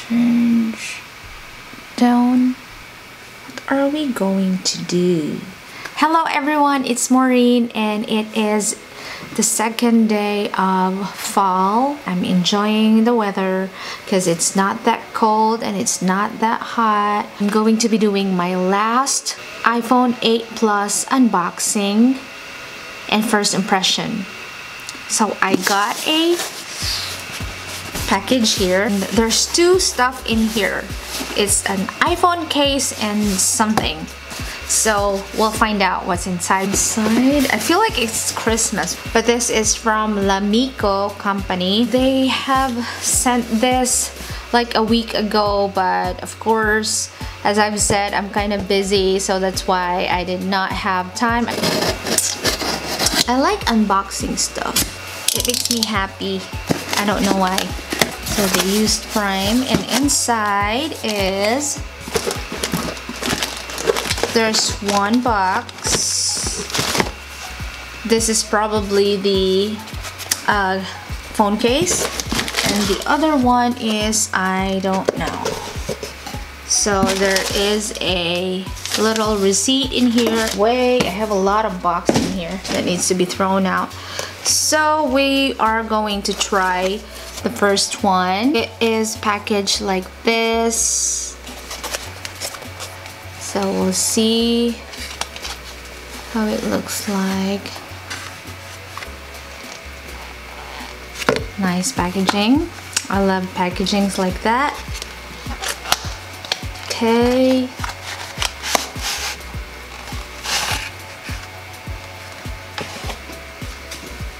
Change down. What are we going to do? Hello everyone, it's Maureen and it is the second day of fall. I'm enjoying the weather because it's not that cold and it's not that hot. I'm going to be doing my last iPhone 8 Plus unboxing and first impression. So I got a package here. There's two stuff in here. It's an iPhone case and something. So we'll find out what's inside. I feel like it's Christmas, but this is from L'Amico company. They have sent this like a week ago, but of course, as I've said, I'm kind of busy, so that's why I did not have time. I like unboxing stuff. It makes me happy. I don't know why. So they used Prime, and inside is, there's one box. This is probably the phone case, and the other one is, I don't know. So there is a little receipt in here. I have a lot of boxes in here that needs to be thrown out. So we are going to try the first one. It is packaged like this. So we'll see how it looks like. Nice packaging. I love packagings like that. Okay.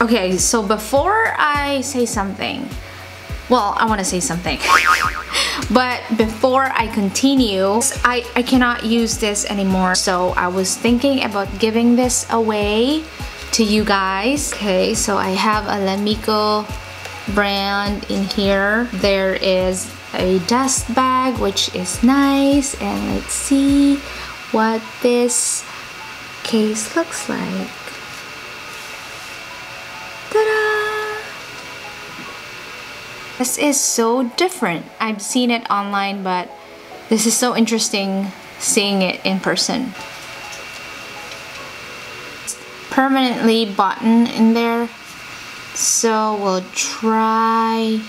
Okay, so before I say something, well, I want to say something. But before I continue, I cannot use this anymore. So I was thinking about giving this away to you guys. Okay, so I have a L'Amico brand in here. There is a dust bag, which is nice. And let's see what this case looks like. Ta-da! This is so different. I've seen it online, but this is so interesting seeing it in person. It's permanently button in there. So we'll try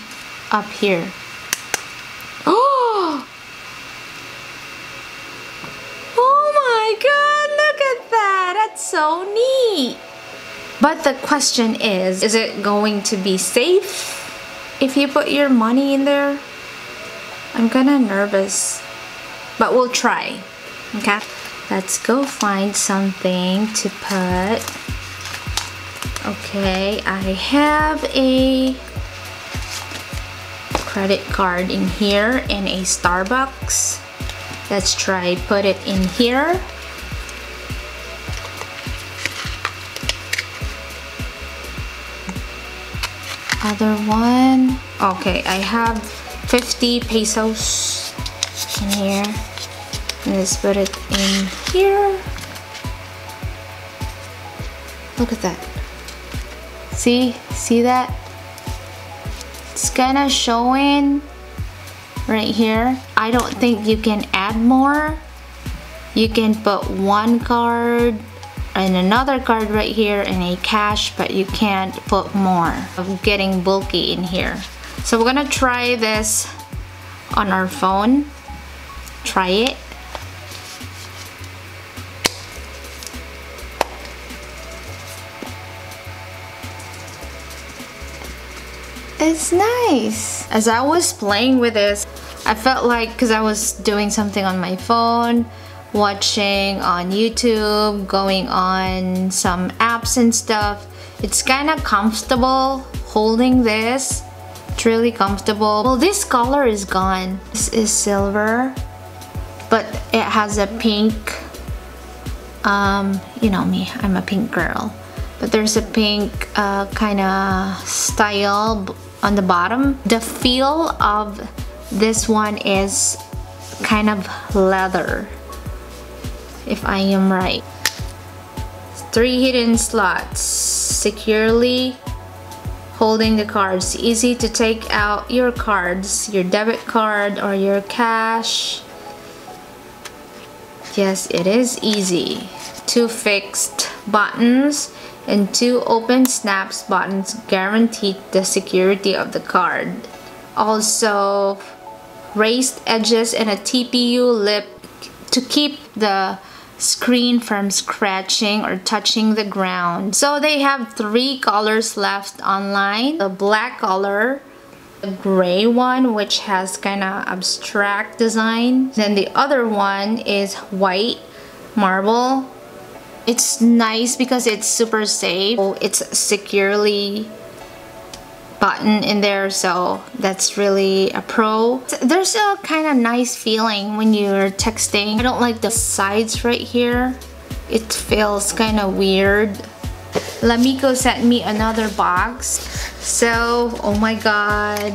up here. Oh! Oh my god, look at that! That's so neat! But the question is it going to be safe if you put your money in there? I'm kinda nervous, but we'll try. Okay, let's go find something to put. Okay, I have a credit card in here and a Starbucks. Let's try put it in here. Other one. Okay, I have 50 pesos in here. Let's put it in here. Look at that. See that? It's kind of showing right here. I don't think you can add more. You can put one card and another card right here and a cash, but you can't put more. I'm getting bulky in here. So we're gonna try this on our phone. Try it. It's nice. As I was playing with this, I felt like, because I was doing something on my phone, watching on YouTube, going on some apps and stuff, it's kind of comfortable holding this. It's really comfortable. Well, this color is gone. This is silver, but it has a pink, you know me, I'm a pink girl. But there's a pink kind of style on the bottom. The feel of this one is kind of leather, if I am right. 3 hidden slots, securely holding the cards. Easy to take out your cards, your debit card or your cash. Yes, it is easy. 2 fixed buttons and 2 open snaps buttons guarantee the security of the card. Also, raised edges and a TPU lip to keep the screen from scratching or touching the ground. So they have 3 colors left online. The black color, the gray one which has kind of abstract design, then the other one is white marble. It's nice because it's super safe. It's securely button in there, so that's really a pro. There's a kind of nice feeling when you're texting. I don't like the sides right here. It feels kind of weird. Lamiko sent me another box. So, oh my god,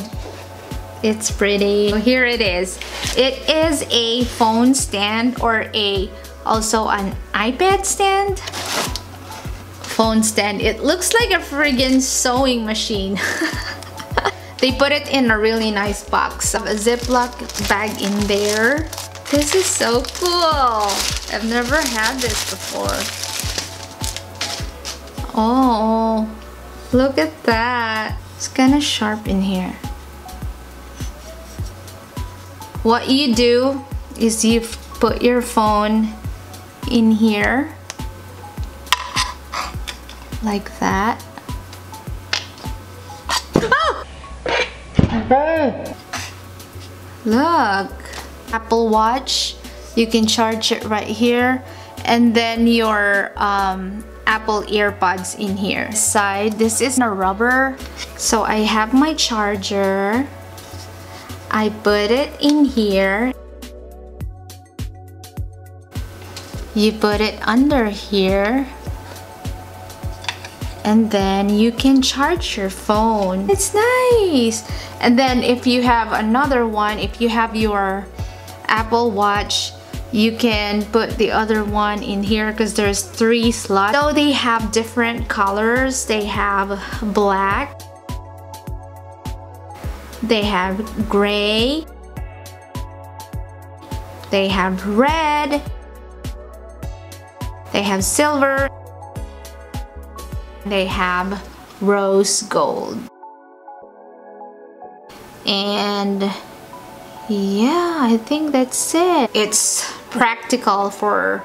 it's pretty. Here it is. It is a phone stand or also an iPad stand. Phone stand. It looks like a friggin' sewing machine. They put it in a really nice box. A Ziploc bag in there. This is so cool. I've never had this before. Oh, look at that. It's kind of sharp in here. What you do is you put your phone in here like that. Oh! Look, Apple Watch, you can charge it right here, and then your Apple earbuds in here. Side, this is a rubber, so I have my charger. I put it in here. You put it under here. And then you can charge your phone. It's nice. And then if you have another one, if you have your Apple Watch, you can put the other one in here because there's 3 slots. So they have different colors. They have black, they have gray, they have red, they have silver, they have rose gold. And yeah, I think that's it. It's practical for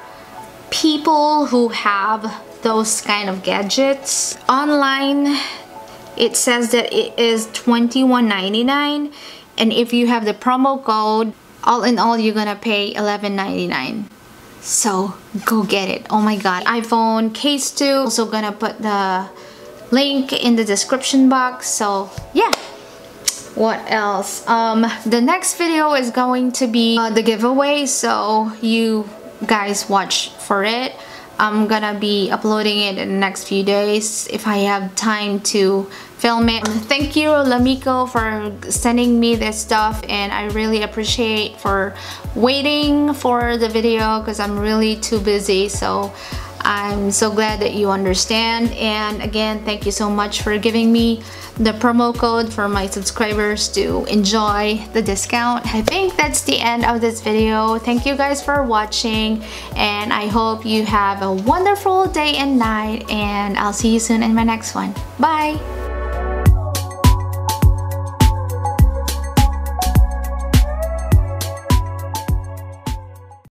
people who have those kind of gadgets. Online, it says that it is $21.99, and if you have the promo code, all in all, you're gonna pay $11.99. So go get it. Oh my god. iPhone case too. Also gonna put the link in the description box. So yeah. What else? The next video is going to be the giveaway, so you guys watch for it. I'm gonna be uploading it in the next few days if I have time to film it. Thank you, Lamiko, for sending me this stuff, and I really appreciate for waiting for the video because I'm really too busy. So I'm so glad that you understand. And again, thank you so much for giving me the promo code for my subscribers to enjoy the discount. I think that's the end of this video. Thank you guys for watching, and I hope you have a wonderful day and night, and I'll see you soon in my next one. Bye!